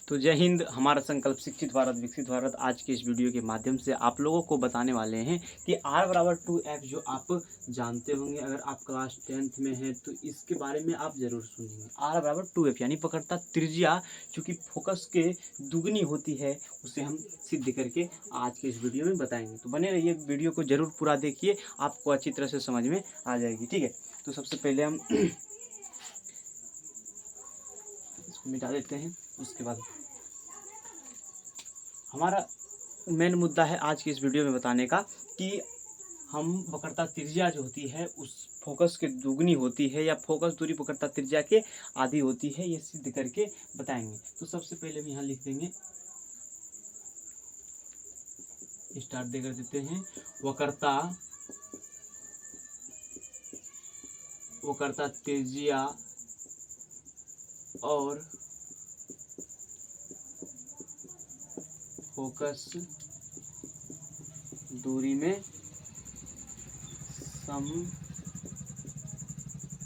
तो जय हिंद। हमारा संकल्प शिक्षित भारत विकसित भारत। आज के इस वीडियो के माध्यम से आप लोगों को बताने वाले हैं कि R=2F जो आप जानते होंगे, अगर आप क्लास 10th में हैं तो इसके बारे में आप ज़रूर सुनेंगे। R=2F यानी पकड़ता त्रिज्या चूँकि फोकस के दुगनी होती है, उसे हम सिद्ध करके आज के इस वीडियो में बताएंगे। तो बने रहिए, वीडियो को ज़रूर पूरा देखिए, आपको अच्छी तरह से समझ में आ जाएगी। ठीक है, तो सबसे पहले हम इसको मिटा देते हैं। उसके बाद हमारा मेन मुद्दा है आज की इस वीडियो में बताने का कि हम वक्रता त्रिज्या जो होती है उस फोकस के दुगनी होती है या फोकस दूरी वक्रता त्रिज्या के आधी होती है, ये सिद्ध करके बताएंगे। तो सबसे पहले हम यहाँ लिख देंगे, स्टार्ट देकर देते हैं। वक्रता त्रिज्या और फोकस दूरी में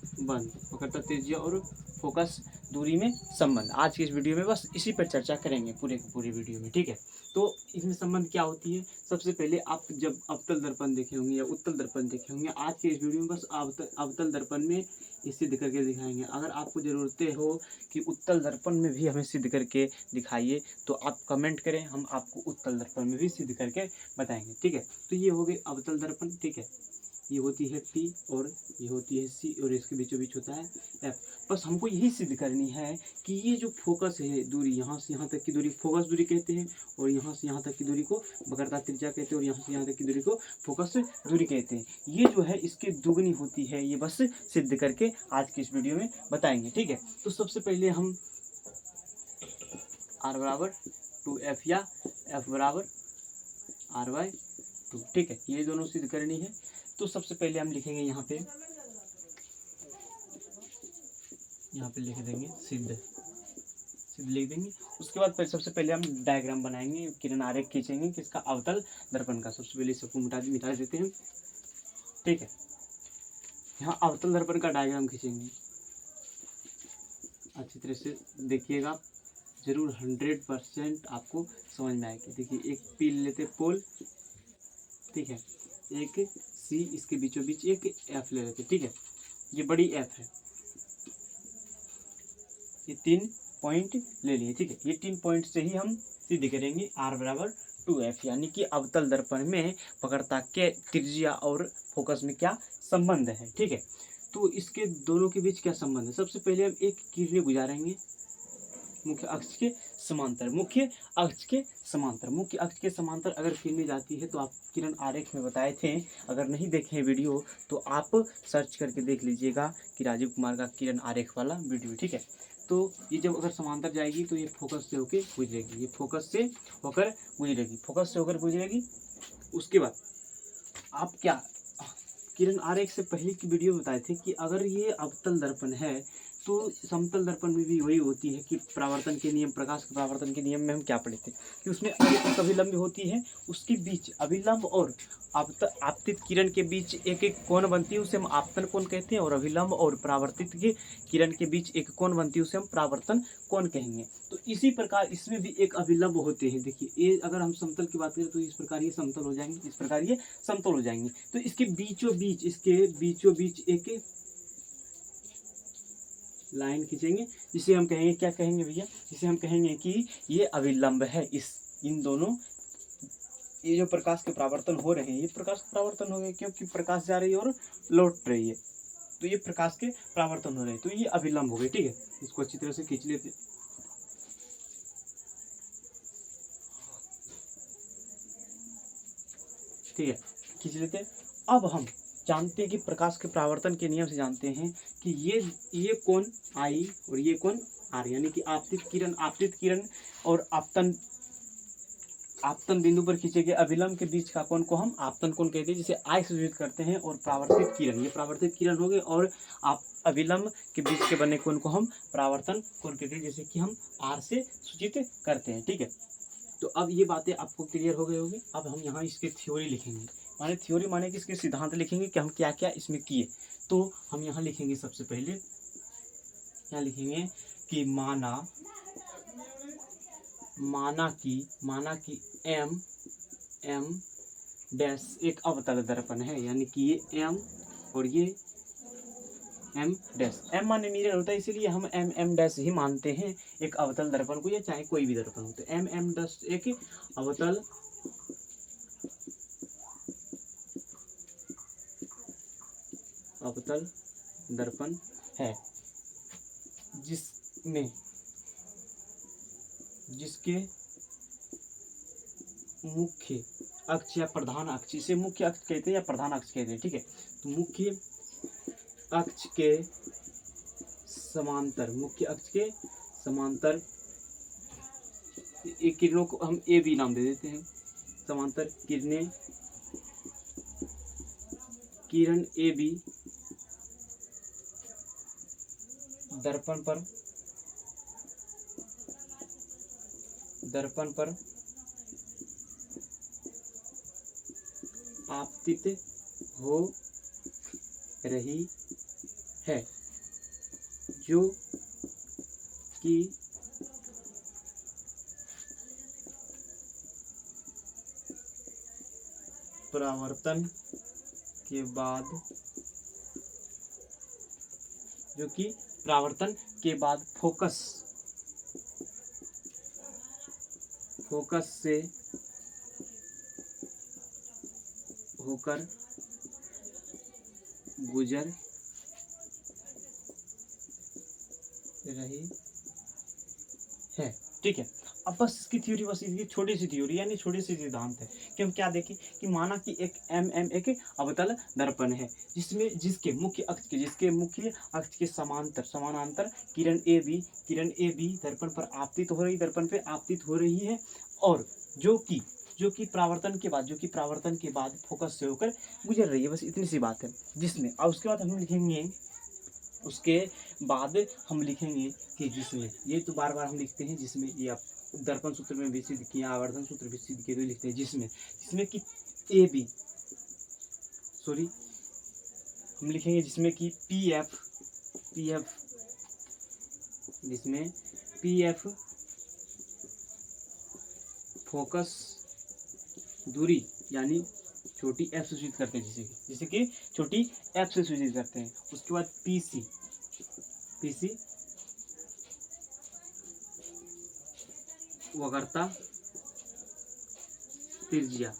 संबंध, वक्रता त्रिज्या और फोकस दूरी में संबंध। आज की इस वीडियो में बस इसी पर चर्चा करेंगे पूरे वीडियो में। ठीक है, तो इसमें संबंध क्या होती है। सबसे पहले आप जब अवतल दर्पण देखे होंगे या उत्तल दर्पण देखे होंगे, आज के इस वीडियो में बस अवतल दर्पण में इस सिद्ध करके दिखाएंगे। अगर आपको ज़रूरतें हो कि उत्तल दर्पण में भी हमें सिद्ध करके दिखाइए तो आप कमेंट करें, हम आपको उत्तल दर्पण में भी सिद्ध करके बताएंगे। ठीक है, तो ये हो गई अवतल दर्पण। ठीक है, ये होती है T और ये होती है C और इसके बीचों बीच होता है F। बस हमको यही सिद्ध करनी है कि ये जो फोकस है दूरी, यहाँ से यहाँ तक की दूरी फोकस दूरी कहते हैं और यहाँ से यहाँ तक की दूरी को वक्रता त्रिज्या कहते हैं और यहाँ से यहाँ तक की दूरी को फोकस दूरी कहते हैं। ये जो है इसके दुगनी होती है, ये बस सिद्ध करके आज की इस वीडियो में बताएंगे। ठीक है, तो सबसे पहले हम R=2F या F=R/2, ठीक है, ये दोनों सिद्ध करनी है। तो सबसे पहले हम लिखेंगे यहाँ पे लिख देंगे सिद्ध लिख देंगे। उसके बाद फिर सबसे पहले हम डायग्राम बनाएंगे, किरण आरेख खींचेंगे किसका, अवतल दर्पण का। सबसे पहले सबको मिटा देते हैं। ठीक है, यहाँ अवतल दर्पण का डायग्राम खींचेंगे, अच्छी तरह से देखिएगा, जरूर 100% आपको समझ में आएगी। देखिए, एक P लेते पोल, ठीक है, एक C, इसके बीचों बीच एक F ले लेते। ठीक है, ये बड़ी F है, ये 3 पॉइंट ले लिए। ठीक है, ये 3 पॉइंट से ही हम सिद्ध करेंगे R=2F यानी कि अवतल दर्पण में वक्रता के त्रिज्या और फोकस में क्या संबंध है। ठीक है, तो इसके दोनों के बीच क्या संबंध है। सबसे पहले हम एक किरण गुजारेंगे मुख्य अक्ष के समांतर। मुख्य अक्ष के समांतर अगर किरणें जाती है तो आप किरण आरेख में बताए थे, अगर नहीं देखे वीडियो तो आप सर्च करके देख लीजिएगा कि राजीव कुमार का किरण आरेख वाला वीडियो। ठीक है, तो ये जब अगर समांतर जाएगी तो ये फोकस से होकर गुजरेगी, ये फोकस से होकर गुजरेगी। उसके बाद आप क्या किरण आरेख से पहले की वीडियो बताए थे कि अगर ये अवतल दर्पण है तो समतल दर्पण में भी वही होती है कि परावर्तन के नियम, प्रकाश के परावर्तन के नियम में हम क्या पढ़े थे कि उसमें एक अभिलंब होती है, उसके बीच अभिलंब और आपतित किरण के बीच एक एक कोण बनती है, उसे हम आपतन कोण कहते हैं, और अभिलंब और परावर्तित के किरण के बीच एक कोण बनती है, उसे हम परावर्तन कोण कहेंगे। तो इसी प्रकार इसमें भी एक अभिलंब होते हैं। देखिए, ये अगर हम समतल की बात करें तो इस प्रकार ये समतल हो जाएंगे, इस प्रकार ये समतल हो जाएंगे। तो इसके बीचों बीच एक लाइन खींचेंगे, जिसे हम कहेंगे, क्या कहेंगे भैया, जिसे हम कहेंगे कि ये अभिलंब है। इन दोनों, ये जो प्रकाश के परावर्तन हो रहे हैं, ये प्रकाश के परावर्तन हो गए क्योंकि प्रकाश जा रही है और लौट रही है, तो ये प्रकाश के परावर्तन हो रहे हैं, तो ये अभिलंब हो गए। ठीक है, इसको अच्छी तरह से खींच लेते। ठीक है, खींच लेते। अब हम जानते हैं कि प्रकाश के परावर्तन के नियम से जानते हैं कि ये कोण I और ये कोण R, यानी कि आपतित किरण और आपतन बिंदु पर खींचे गए अभिलंब के बीच का कोण को हम आपतन कोण कहते हैं, जिसे I से सूचित करते हैं। और परावर्तित किरण, ये परावर्तित किरण हो गए, और आप अभिलंब के बीच के बने कोण को हम परावर्तन कोण कहते हैं, जैसे कि हम R से सूचित करते हैं। ठीक है, तो अब ये बातें आपको क्लियर हो गई होगी। अब हम यहाँ इसके थ्योरी लिखेंगे, माने थ्योरी माने कि इसके सिद्धांत लिखेंगे कि हम क्या क्या इसमें किए। तो हम यहाँ लिखेंगे, सबसे पहले यहाँ लिखेंगे कि माना माना कि एम डैश एक अवतल दर्पण है, यानी कि ये एम और ये एम डैश। एम माने मिरर होता है, इसीलिए हम एम डैश ही मानते हैं एक अवतल दर्पण को, या चाहे कोई भी दर्पण हो। तो एम डैश एक अवतल दर्पण है, जिसके मुख्य अक्ष या प्रधान अक्ष, इसे मुख्य अक्ष कहते हैं या प्रधान अक्ष कहते हैं, ठीक है। तो मुख्य अक्ष के समांतर एक किरणों को हम ए बी नाम दे देते हैं। समांतर किरण ए बी दर्पण पर आपतित हो रही है, जो कि परावर्तन के बाद फोकस से होकर गुजर रही है, ठीक है। अब बस इसकी थ्योरी, बस इसकी छोटी सी थ्योरी यानी छोटी सी सिद्धांत है कि हम क्या देखें कि माना कि एक एक अवतल दर्पण है, जिसके मुख्य अक्ष के समानांतर किरण ए बी दर्पण पे आपतित हो रही है, और जो कि परावर्तन के बाद फोकस से होकर गुजर रही है। बस इतनी सी बात है, जिसमें अब उसके बाद हम लिखेंगे कि जिसमें, ये तो बार बार हम लिखते हैं जिसमें, ये आप दर्पण सूत्र में भी सिद्ध किया, आवर्धन सूत्र भी सिद्ध किए, तो लिखते हैं जिसमें कि ए बी हम लिखेंगे जिसमें कि पी एफ जिसमें पी एफ फोकस दूरी यानी छोटी एफ से सूचित करते हैं, जिसे कि छोटी एफ से सूचित करते हैं। उसके बाद पीसी वक्रता त्रिज्या,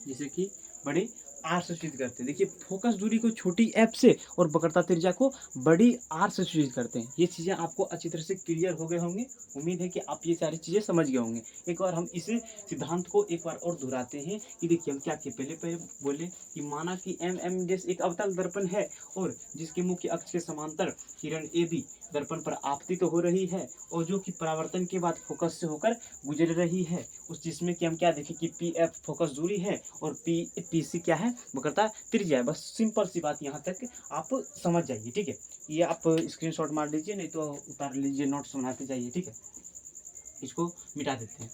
जिसे कि बड़ी आर से सूचित करते हैं। देखिए, फोकस दूरी को छोटी एफ से और वक्रता त्रिज्या को बड़ी आर से सूचित करते हैं। ये चीज़ें आपको अच्छी तरह से क्लियर हो गए होंगे। उम्मीद है कि आप ये सारी चीज़ें समझ गए होंगे। एक बार हम इस सिद्धांत को एक बार और दोहराते हैं कि देखिए हम क्या किए, पहले बोले कि माना कि एम डैश एक अवतल दर्पण है, और जिसके मुख्य अक्ष के समांतर किरण ए बी दर्पण पर आपतित तो हो रही है, और जो कि परावर्तन के बाद फोकस से होकर गुजर रही है। जिसमें कि हम क्या देखें कि पी एफ फोकस दूरी है और पी सी क्या है, वक्रता त्रिज्या है। बस सिंपल सी बात यहाँ तक आप समझ जाइए, ठीक है। ये आप स्क्रीनशॉट मार लीजिए, नहीं तो उतार लीजिए, नोट्स बनाते जाइए, ठीक है। इसको मिटा देते हैं,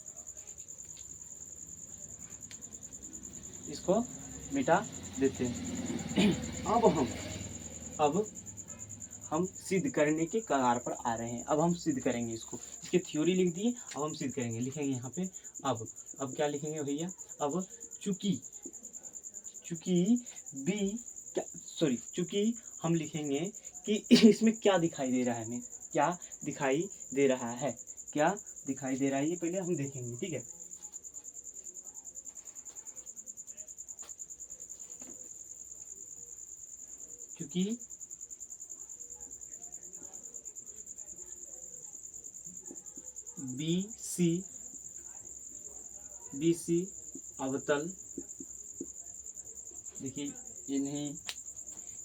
अब हम सिद्ध करने के कगार पर आ रहे हैं। अब हम सिद्ध करेंगे इसकी थ्योरी लिख दिए, अब हम सिद्ध करेंगे। लिखेंगे यहाँ पे अब क्या लिखेंगे भैया, अब चूंकि हम लिखेंगे कि इसमें क्या दिखाई दे रहा है, हमें क्या दिखाई दे रहा है, ये पहले हम देखेंगे, ठीक है। क्योंकि बी सी अवतल, देखिए ये नहीं,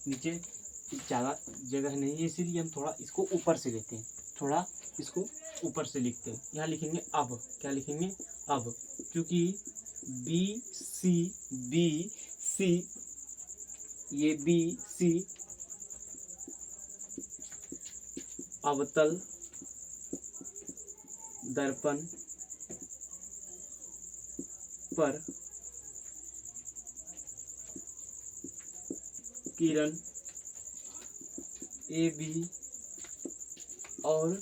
नीचे ज़्यादा जगह नहीं है, इसीलिए हम थोड़ा इसको ऊपर से लेते हैं, थोड़ा इसको ऊपर से लिखते हैं। यहाँ लिखेंगे अब, क्या लिखेंगे अब, क्योंकि बी सी ये बी सी अवतल दर्पण पर किरण ए बी और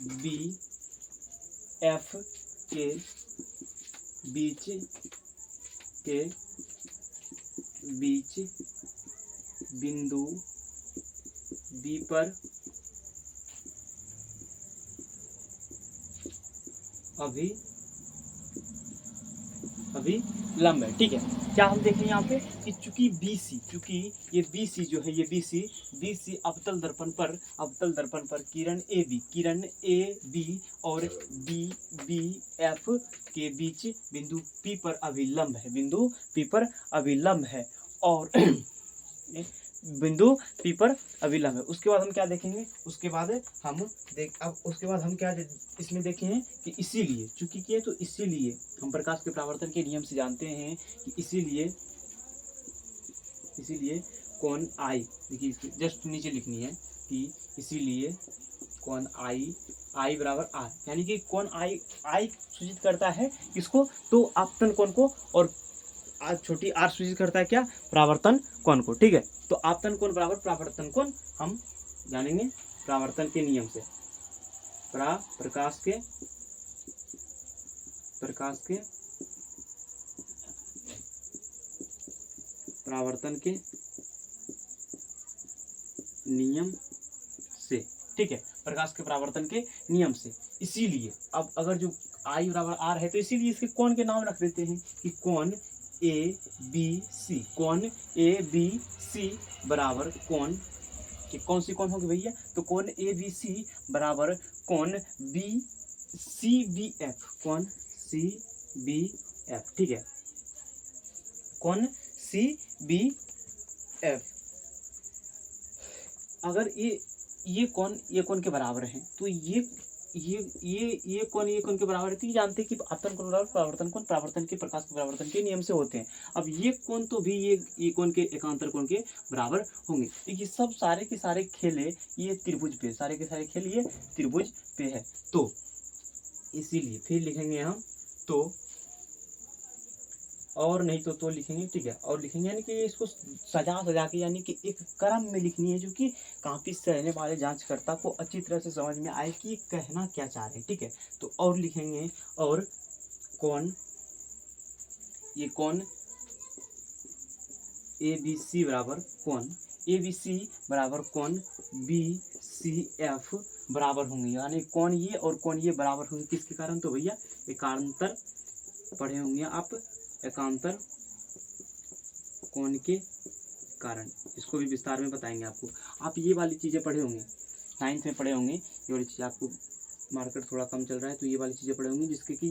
बी एफ के बीच बिंदु बी पर अभिलंब है। ठीक है, क्या हम देखें यहाँ पे कि चूंकि ये BC जो है, ये BC अवतल दर्पण पर किरण AB और BF के बीच बिंदु P पर अभिलंब है और बिंदु P पर अभिलंब है। उसके बाद हम क्या देखेंगे, उसके बाद हम क्या इसमें देखे हैं कि इसीलिए चूंकि किए तो इसीलिए हम प्रकाश के परावर्तन के नियम से जानते हैं कि इसीलिए कोण I, देखिए इसके जस्ट नीचे लिखनी है कि इसीलिए कोण I बराबर R, यानी कि कोण I सूचित करता है किसको, तो आपतन कोण को, और छोटी r सूचित करता है क्या, परावर्तन कोण को। ठीक है, तो आपतन कोण बराबर परावर्तन कोण हम जानेंगे परावर्तन के नियम से, प्रकाश के परावर्तन के नियम से। ठीक है, प्रकाश के परावर्तन के नियम से। इसीलिए अब अगर जो I बराबर R है तो इसीलिए इसके कोण के नाम रख देते हैं कि कोण ABC बराबर कोण, कि कौन सी कोण होगी भैया, तो कोण ABC बराबर कोण CBF, कोण CBF। ठीक है, कोण CBF अगर ये कोण के बराबर है तो ये कोण के बराबर है, तो ये जानते हैं कि आपतन कोण बराबर परावर्तन के प्रकाश के परावर्तन के नियम से होते हैं। अब ये कोण तो भी ये कोण के एकांतर कोण के बराबर होंगे। देखिए सब सारे के सारे खेल ये त्रिभुज पे, सारे के सारे खेल ये त्रिभुज पे है, तो इसीलिए फिर लिखेंगे हम तो, और नहीं तो लिखेंगे। ठीक है, और लिखेंगे यानी कि इसको सजा के, यानी कि एक क्रम में लिखनी है जो कि काफी रहने वाले जांचकर्ता को अच्छी तरह से समझ में आए कि कहना क्या चाह रहे हैं। ठीक है, तो और लिखेंगे, और कोण ABC बराबर कोण BCF बराबर होंगे, यानी कोण ये और कोण ये बराबर होंगे। किसके कारण, तो भैया एकांतर पढ़े होंगे आप, एकांतर कोण के कारण। इसको भी विस्तार में बताएंगे आपको। आप ये वाली चीज़ें पढ़े होंगे, 9th में पढ़े होंगे, ये वाली चीज़ आपको मार्केट थोड़ा कम चल रहा है तो ये वाली चीज़ें पढ़े होंगी, जिसके कि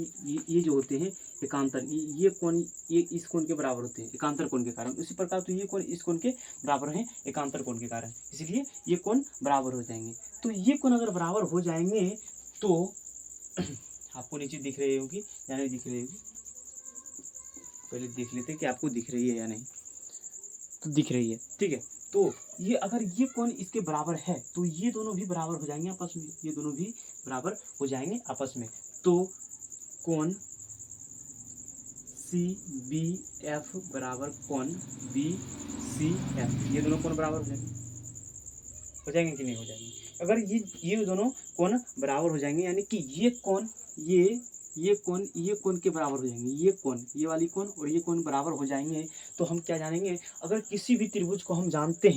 ये जो होते हैं एकांतर, ये कोण ये इस कोण के बराबर होते हैं एकांतर कोण के कारण। उसी प्रकार तो ये कोण इस कोण के बराबर हैं एकांतर कोण के कारण, इसलिए ये कोण बराबर हो जाएंगे। तो ये कोण अगर बराबर हो जाएंगे तो आपको नीचे दिख रही होगी या नहीं दिख रही होगी, पहले देख लेते हैं कि आपको दिख रही है या नहीं, तो दिख रही है। ठीक है, तो ये अगर ये कोण इसके बराबर है तो ये दोनों भी बराबर हो जाएंगे आपस में, ये दोनों भी बराबर हो जाएंगे आपस में। तो कोण CBF बराबर कोण BCF, ये दोनों कोण बराबर हो जाएंगे कि नहीं हो जाएंगे। अगर ये दोनों कोण बराबर हो जाएंगे, यानी कि ये कोण ये कोण के बराबर हो जाएंगे, ये वाली कोण और ये कोण बराबर हो जाएंगे, तो हम क्या जानेंगे, अगर किसी भी त्रिभुज को हम जानते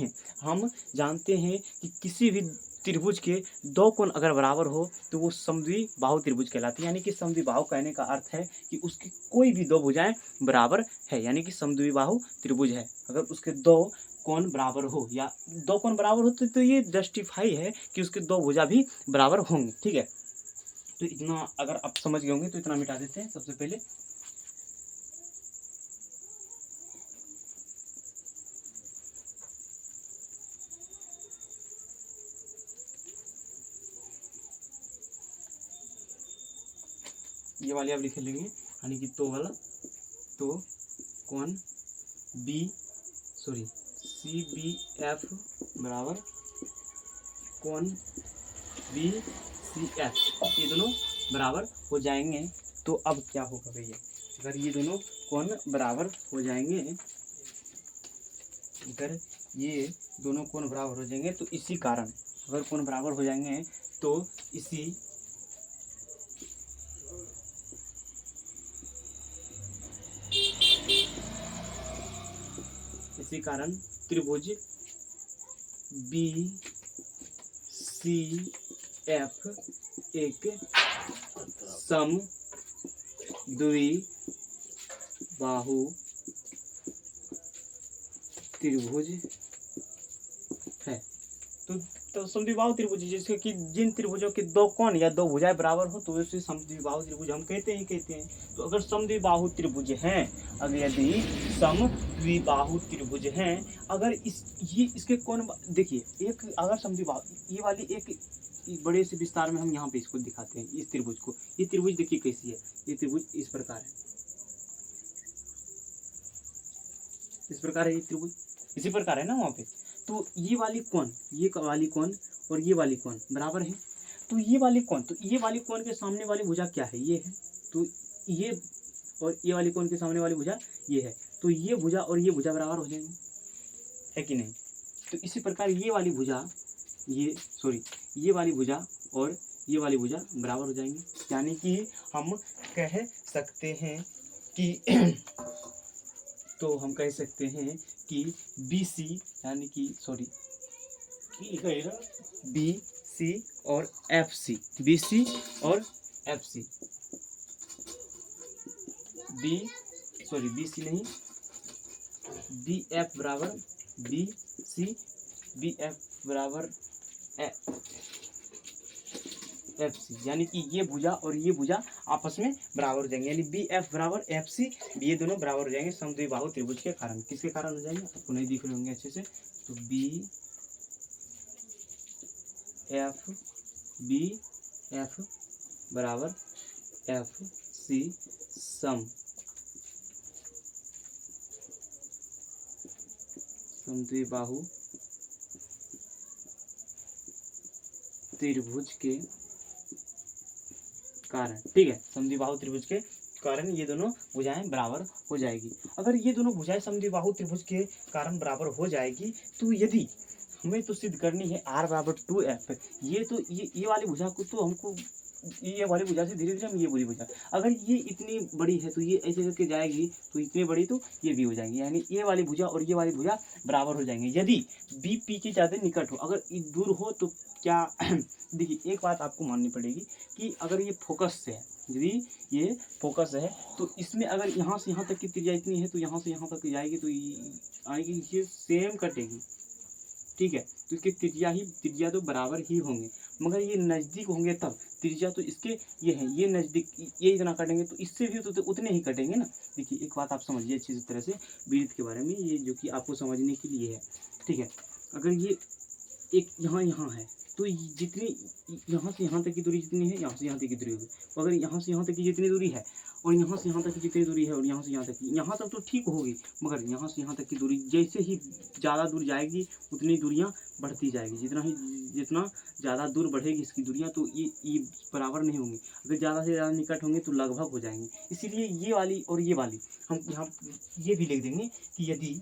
हैं कि किसी भी त्रिभुज के दो कोण अगर बराबर हो तो वो समद्विबाहु त्रिभुज कहलाते हैं। यानी कि समद्विबाहु कहने का अर्थ है कि उसकी कोई भी दो भुजाएं बराबर है, यानी कि समद्विबाहु त्रिभुज है। अगर उसके दो कोण बराबर हो या दो कोण बराबर होते तो ये जस्टिफाई है कि उसके दो भुजा भी बराबर होंगे। ठीक है, तो इतना अगर आप समझ गए होंगे तो इतना मिटा देते हैं। सबसे पहले ये वाली आप लिख लेंगे, यानी कि तो वाला, तो कोण CBF बराबर कोण BCF, ये दोनों बराबर हो जाएंगे। तो अब क्या होगा भैया, अगर ये दोनों कोण बराबर हो जाएंगे, अगर ये दोनों कोण बराबर हो जाएंगे तो इसी कारण, अगर कोण बराबर हो जाएंगे तो इसी इसी कारण त्रिभुज बी सी एफ एक सम द्विबाहु त्रिभुज है। तो समद्विबाहु त्रिभुज जैसे कि जिन त्रिभुजों के दो कोण या दो भुजाएं बराबर हो तो उसे समद्विबाहु त्रिभुज हम कहते हैं। तो अगर समद्विबाहु त्रिभुज हैं, अगर यदि समद्विबाहु त्रिभुज हैं, अगर इसके कोण देखिए, एक अगर समद्विबाहु ये वाली एक बड़े से विस्तार में हम यहाँ पे इसको दिखाते हैं इस त्रिभुज को। ये त्रिभुज देखिए कैसी है, ये त्रिभुज इस प्रकार है, इस प्रकार है ये त्रिभुज, इसी प्रकार है ना वहाँ पे। तो ये वाली कोण और ये वाली कोण बराबर है। तो ये वाली कोण के सामने वाली भुजा क्या है, ये है। तो ये और ये वाली कोण के सामने वाली भुजा ये है। तो ये भुजा और ये भुजा बराबर हो जाएंगे, है कि नहीं। तो इसी प्रकार ये वाली भुजा और ये वाली भुजा बराबर हो जाएंगी। यानी कि हम कह सकते हैं कि तो हम कह सकते हैं कि बी सी यानी कि बी सी और एफ सी, बी सी और एफ सी, बी सी नहीं, बी एफ बराबर बी सी, बी एफ बराबर एफ सी, यानी कि ये भुजा और ये भुजा आपस में बराबर हो जाएंगे। यानी बी एफ बराबर एफ सी, ये दोनों बराबर हो जाएंगे समद्विबाहु त्रिभुज के कारण। किसके कारण हो जाएंगे, आपको नहीं दिख रहे होंगे अच्छे से। तो बी एफ बराबर एफ सी समद्विबाहु त्रिभुज के कारण, ठीक है। समद्विबाहु त्रिभुज के कारण ये दोनों भुजाएं बराबर हो जाएगी। अगर ये दोनों भुजाएं समद्विबाहु त्रिभुज के कारण बराबर हो जाएगी, तो यदि हमें तो सिद्ध करनी है r बराबर 2f, ये वाली भुजा को तो हमको ये वाली भुजा से धीरे धीरे हम ये वाली भुजा, अगर ये इतनी बड़ी है तो ये ऐसे करके जाएगी, तो इतनी बड़ी तो ये भी हो जाएंगी। यानी ये वाली भुजा और ये वाली भुजा बराबर हो जाएंगे यदि बी पी के ज़्यादा निकट हो। अगर दूर हो तो क्या देखिए, एक बात आपको माननी पड़ेगी कि अगर ये फोकस से है, यदि ये फोकस है तो इसमें अगर यहाँ से यहाँ तक की त्रिज्या इतनी है तो यहाँ से यहाँ तक जाएगी तो आएगी, ये सेम कटेगी, ठीक है। तो इसके त्रिज्या तो बराबर ही होंगे, मगर ये नज़दीक होंगे तब त्रिज्या तो इसके ये है, ये नज़दीक ये इतना कटेंगे तो इससे भी तो उतने ही कटेंगे ना। देखिए एक बात आप समझिए अच्छी तरह से वृत्त के बारे में, ये जो कि आपको समझने के लिए है, ठीक है। अगर ये एक यहाँ है तो जितनी यहाँ से यहाँ तक की दूरी जितनी है, यहाँ से यहाँ तक की दूरी होगी। तो अगर यहाँ से यहाँ तक की जितनी दूरी है और यहाँ से यहाँ तक की जितनी दूरी है और यहाँ से यहाँ तक तो ठीक होगी, मगर यहाँ से यहाँ तक की दूरी जैसे ही ज़्यादा दूर जाएगी उतनी दूरियाँ बढ़ती जाएगी। जितना ज़्यादा दूर बढ़ेगी इसकी दूरियाँ, तो ये बराबर नहीं होंगी। अगर ज़्यादा से ज़्यादा निकट होंगे तो लगभग हो जाएंगे। इसीलिए ये वाली और ये वाली हम यहाँ ये भी लिख देंगे कि यदि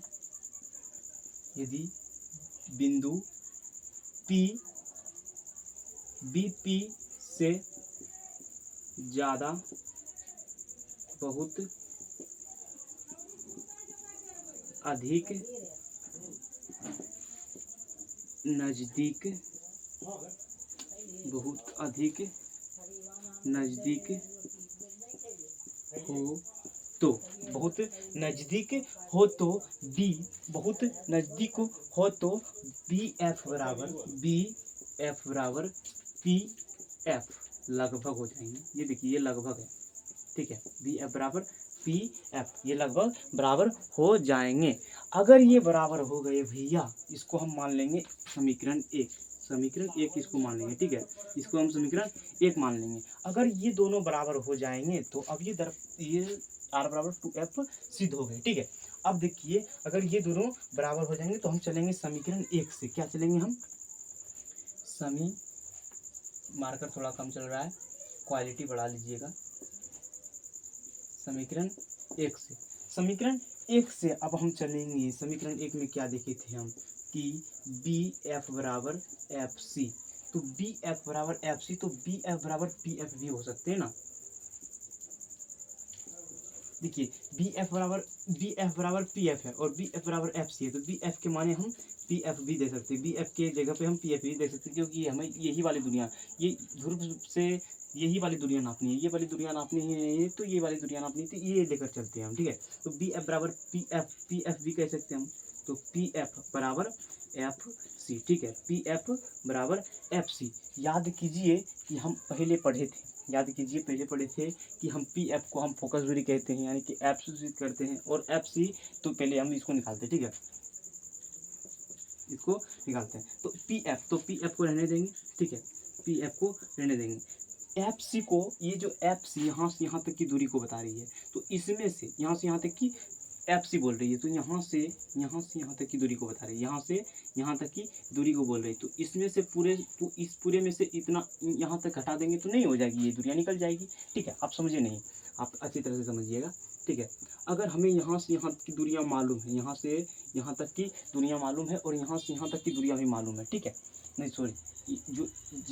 बिंदु P BP से ज़्यादा बहुत अधिक नज़दीक हो तो बहुत नज़दीक हो तो B बहुत नज़दीक हो तो BF बराबर PF लगभग हो जाएंगे। ये देखिए ये लगभग है, ठीक है। BF बराबर PF ये लगभग बराबर हो जाएंगे। अगर ये बराबर हो गए भैया, इसको हम मान लेंगे समीकरण 1 इसको मान लेंगे, ठीक है। इसको हम समीकरण 1 मान लेंगे। अगर ये दोनों बराबर हो जाएंगे तो अब ये r बराबर 2f सिद्ध हो गए, ठीक है। अब देखिए अगर ये दोनों बराबर हो जाएंगे तो हम चलेंगे समीकरण 1 से। क्या चलेंगे हम? मार्कर थोड़ा कम चल रहा है, क्वालिटी बढ़ा लीजिएगा। समीकरण 1 से अब हम चलेंगे समीकरण 1 में क्या देखे थे हम कि BF बराबर FC। तो BF बराबर FC तो BF बराबर PF भी हो सकते हैं ना। देखिए बी एफ बराबर पी एफ है और बी एफ बराबर एफ सी है, तो बी एफ के माने हम पी एफ भी दे सकते हैं, बी एफ के जगह पे हम पी एफ भी दे सकते हैं, क्योंकि हमें यही वाली दुनिया, ये ध्रुव से यही वाली दुनिया नापनी है, ये वाली दुनिया नापनी है, तो ये वाली दुनिया नापनी थी, ये लेकर चलते हैं हम, ठीक है। तो बी एफ बराबर पी एफ भी कह सकते हैं हम, तो पी एफ बराबर एफ सी, ठीक है, पी एफ बराबर एफ सी। याद कीजिए कि हम पहले पढ़े थे, याद कीजिए पहले पढ़े थे कि हम पी एफ को हम फोकस दूरी कहते हैं, यानी कि एफ सूचित करते हैं, और एफ सी तो पहले हम इसको निकालते हैं, ठीक है, इसको निकालते हैं। तो पी एफ को रहने देंगे, ठीक है, पी एफ को रहने देंगे। एफ सी को, ये जो एफ सी यहाँ से यहाँ तक की दूरी को बता रही है, तो इसमें से यहाँ तक की एफ सी बोल रही है, तो यहाँ से यहाँ तक की दूरी को बता रही है, यहाँ से यहाँ तक की दूरी को बोल रही है, तो इसमें से इस पूरे में से इतना यहाँ तक घटा देंगे तो नहीं हो जाएगी, ये दूरियाँ निकल जाएगी, ठीक है। आप समझिए नहीं, आप अच्छी तरह से समझिएगा, ठीक है। अगर हमें यहाँ से यहाँ तक की दूरियाँ मालूम है, यहाँ से यहाँ तक की दूरियाँ मालूम है, और यहाँ से यहाँ तक की दूरियाँ भी मालूम है, ठीक है, नहीं सॉरी, जो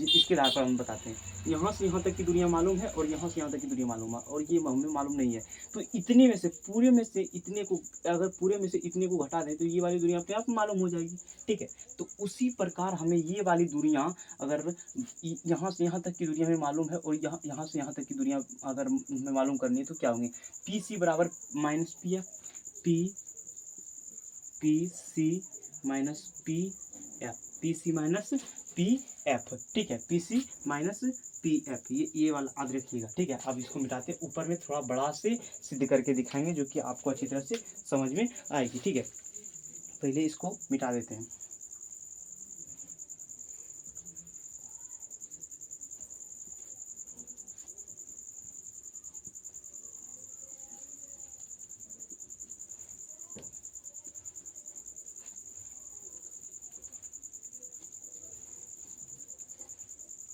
इसके आधार पर हम बताते हैं, यहाँ से यहाँ तक की दूरियाँ मालूम है और यहाँ से यहाँ तक की दूरियाँ मालूम है, और ये हमें मालूम नहीं है, तो इतने में से पूरे में से इतने को, अगर पूरे में से इतने को घटा दें तो ये वाली दूरियाँ अपने आप मालूम हो जाएगी, ठीक है। तो उसी प्रकार हमें ये वाली दूरियाँ, अगर यहाँ से यहाँ तक की दूरियाँ हमें मालूम है और यहाँ से यहाँ तक की दूरियाँ अगर हमें मालूम करनी है, तो क्या होंगे, पी सी बराबर minus P F, P C minus P F, P C minus P F, ठीक है, P C minus P F, ये वाला याद रखिएगा, ठीक है। अब इसको मिटाते हैं, ऊपर में थोड़ा बड़ा से सिद्ध करके दिखाएंगे, जो कि आपको अच्छी तरह से समझ में आएगी, ठीक है। पहले इसको मिटा देते हैं।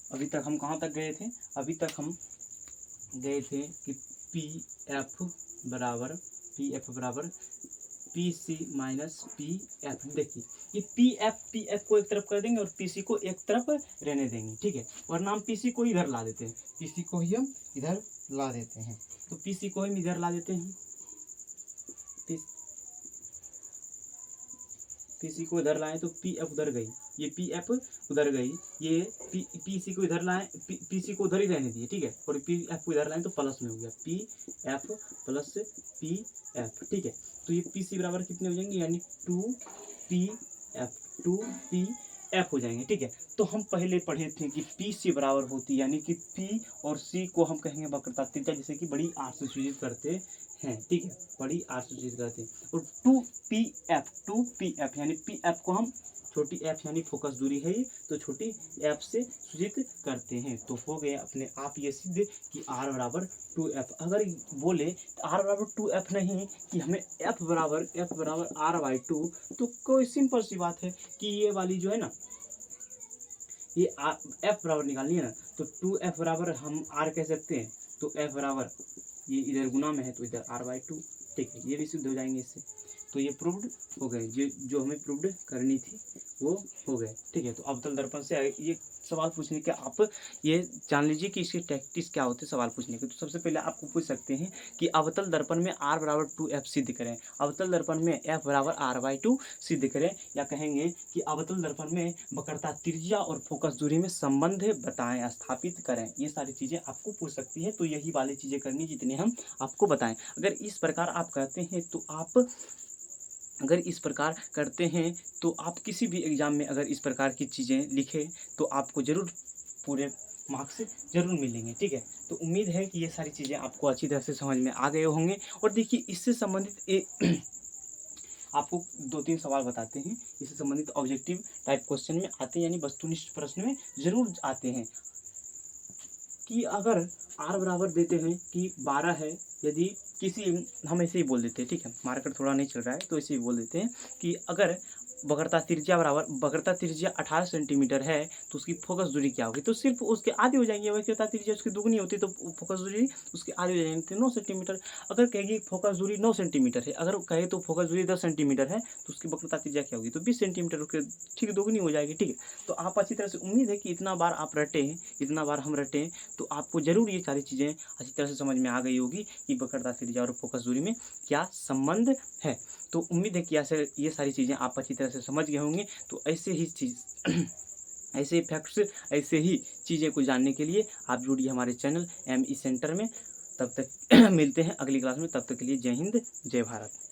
अभी तक हम कहाँ तक गए थे, अभी तक हम गए थे कि पी एफ बराबर P C minus P F. देखिए ये पी एफ को एक तरफ कर देंगे और पी सी को एक तरफ रहने देंगे, ठीक है, वरना हम पी सी को इधर ला देते हैं, पी सी को ही हम इधर ला देते हैं, तो पी सी को हम इधर ला देते हैं, पी सी को इधर लाएं तो पी एफ उधर गई, ये पी एफ उधर गई, ये पी सी को इधर लाएं, पी सी को उधर ही रहने दिए, ठीक है, और पी एफ को इधर लाएं तो प्लस में हो गया, P F plus P F, ठीक है। तो ये पी सी बराबर कितने हो जाएंगे, यानी टू पी एफ हो जाएंगे, ठीक है। तो हम पहले पढ़े थे कि पी सी बराबर होती, यानी कि पी और सी को हम कहेंगे वक्रता त्रिज्या, जैसे कि बड़ी आर से सूचित करते हैं, ठीक है, बड़ी आर से सूचित करते हैं, और टू पी एफ यानी पी एफ को हम छोटी एफ यानी फोकस दूरी है, तो छोटी एफ से सूचित करते हैं। तो हो गया अपने आप ये सिद्ध कि आर बराबर टू एफ। अगर बोले आर बराबर टू एफ नहीं कि हमें एफ बराबर आर बाई टू, तो कोई सिंपल सी बात है कि ये वाली जो है ना, ये एफ बराबर निकालनी है ना, तो टू एफ बराबर हम आर कह सकते हैं, तो एफ बराबर ये इधर गुना में है तो इधर आर बाई टू, ठीक है, ये भी सिद्ध हो जाएंगे इससे। तो ये प्रूव्ड हो गए, जो हमें प्रूव्ड करनी थी वो हो गए, ठीक है। तो अवतल दर्पण से ये सवाल पूछने के आप ये जान लीजिए कि इसकी टैक्टिस क्या होती है सवाल पूछने के। तो सबसे पहले आपको पूछ सकते हैं कि अवतल दर्पण में आर बराबर टू एफ सिद्ध करें, अवतल दर्पण में एफ बराबर आर बाई टू सिद्ध करें, या कहेंगे कि अवतल दर्पण में वक्रता त्रिज्या और फोकस दूरी में संबंध बताएं, स्थापित करें। ये सारी चीज़ें आपको पूछ सकती है, तो यही वाली चीज़ें करनी जितने हम आपको बताएं। अगर इस प्रकार आप कहते हैं तो आप अगर इस प्रकार करते हैं तो आप किसी भी एग्ज़ाम में अगर इस प्रकार की चीज़ें लिखें तो आपको ज़रूर पूरे मार्क्स ज़रूर मिलेंगे, ठीक है। तो उम्मीद है कि ये सारी चीज़ें आपको अच्छी तरह से समझ में आ गए होंगे। और देखिए इससे संबंधित आपको 2-3 सवाल बताते हैं, इससे संबंधित ऑब्जेक्टिव टाइप क्वेश्चन में आते हैं, यानी वस्तुनिष्ठ प्रश्न में ज़रूर आते हैं कि अगर आर बराबर देते हैं कि 12 है, यदि किसी हम ऐसे ही बोल देते हैं, ठीक है, मार्केट थोड़ा नहीं चल रहा है तो ऐसे ही बोल देते हैं कि अगर वक्रता त्रिज्या बराबर, वक्रता त्रिज्या 18 सेंटीमीटर है तो उसकी फोकस दूरी क्या होगी, तो सिर्फ उसके आधी हो जाएंगे। वक्रता त्रिज्या उसकी दुगनी होती तो फोकस दूरी उसकी आधी हो जाएंगी, तो 9 सेंटीमीटर। अगर कहेगी फोकस दूरी 9 सेंटीमीटर है, अगर कहे तो फोकस दूरी 10 सेंटीमीटर है तो उसकी वक्रता त्रिज्या क्या होगी, तो 20 सेंटीमीटर उसके ठीक दुगनी हो जाएगी। ठीक है, तो आप अच्छी तरह से, उम्मीद है कि इतना बार आप रटे हैं, इतना बार हम रटे हैं, तो आपको जरूर ये सारी चीज़ें अच्छी तरह से समझ में आ गई होगी कि वक्रता त्रिज्या और फोकस दूरी में क्या संबंध है। तो उम्मीद है कि ऐसे ये सारी चीज़ें आप अच्छी तरह से समझ गए होंगे। तो ऐसे ही चीज़ ऐसे फैक्ट्स, ऐसे ही चीज़ें को जानने के लिए आप जुड़िए हमारे चैनल ME सेंटर में। तब तक मिलते हैं अगली क्लास में, तब तक के लिए जय हिंद जय भारत।